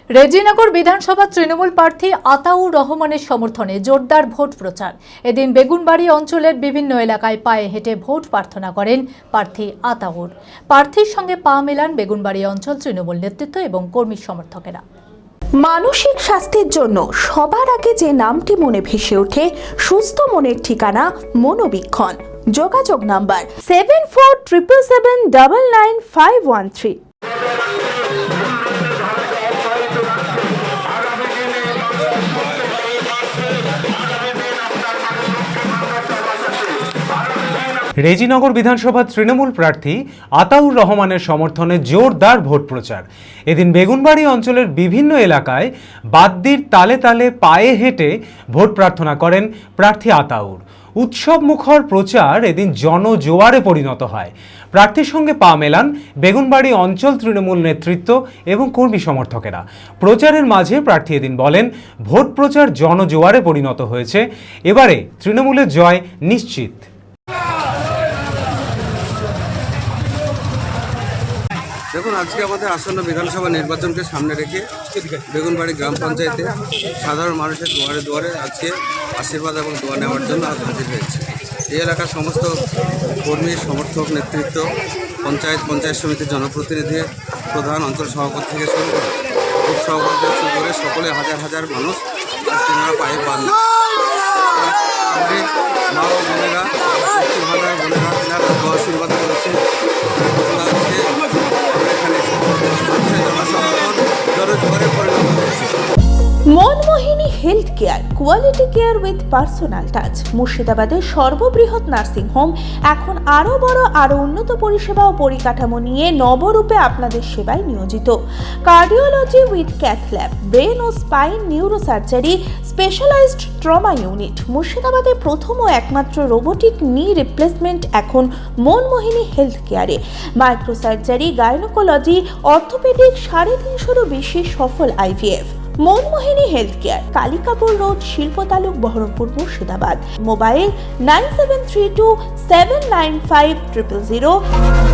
রেজিনগর বিধানসভা তৃণমূল প্রার্থী আতাউর রহমানের সমর্থনে জোরদার ভোট প্রচার। এদিন বেগুনবাড়ি অঞ্চলের বিভিন্ন এলাকায় পায়ে হেঁটে ভোট প্রার্থনা করেন প্রার্থী আতাউর। প্রার্থীর সঙ্গে পা মেলান বেগুনবাড়ি অঞ্চল তৃণমূল নেতৃত্ব এবং কর্মী সমর্থকেরা। মানসিক স্বাস্থ্যের জন্য সবার আগে যে নামটি মনে ভেসে ওঠে, সুস্থ মনের ঠিকানা মনোবীক্ষণ। যোগাযোগ নাম্বার 7477799513। রেজিনগর বিধানসভা তৃণমূল প্রার্থী আতাউর রহমানের সমর্থনে জোরদার ভোট প্রচার। এদিন বেগুনবাড়ি অঞ্চলের বিভিন্ন এলাকায় বাদ্যির তালে তালে পায়ে হেঁটে ভোট প্রার্থনা করেন প্রার্থী আতাউর। উৎসব মুখর প্রচার এদিন জনজোয়ারে পরিণত হয়। প্রার্থীর সঙ্গে পা মেলান বেগুনবাড়ি অঞ্চল তৃণমূল নেতৃত্ব এবং কর্মী সমর্থকেরা। প্রচারের মাঝে প্রার্থী এদিন বলেন, ভোট প্রচার জনজোয়ারে পরিণত হয়েছে, এবারে তৃণমূলের জয় নিশ্চিত। দেখুন, আজকে আমাদের আসন্ন বিধানসভা নির্বাচনকে সামনে রেখে বেগুনবাড়ি গ্রাম পঞ্চায়েতে সাধারণ মানুষের দুয়ারে দুয়ারে আজকে আশীর্বাদ এবং দোয়া নেওয়ার জন্য হাজির হয়েছে। এই এলাকার সমস্ত কর্মী, সমর্থক, নেতৃত্ব, পঞ্চায়েত সমিতির জনপ্রতিনিধি, প্রধান, অঞ্চল সভাপতি থেকে শুরু করে বুথ সভাপতি শুরু করে সকলে হাজার হাজার মানুষ তেনারা পায়ে পান। মা ও বোনেরা, বোনেরা তেনারা আশীর্বাদ করেছে। Manmohini health care, quality care with personal touch. মুর্শিদাবাদের সর্ববৃহৎ নার্সিং হোম এখন আরও বড়, আরও উন্নত পরিষেবা ও পরিকাঠামো নিয়ে নবরূপে আপনাদের সেবায় নিয়োজিত। Cardiology with cath lab, brain ও spine neuro surgery, specialized trauma unit. মুর্শিদাবাদের প্রথম ও একমাত্র রোবোটিক নি রিপ্লেসমেন্ট এখন মনমোহিনী হেলথ কেয়ারে। মাইক্রো সার্জারি, গাইনোকোলজি, অর্থোপেডিক, 350-এরও বেশি সফল IVF। Manmohini health care, Kalikapur road, শিল্প তালুক, বহরমপুর, মুর্শিদাবাদ। মোবাইল 9732795000।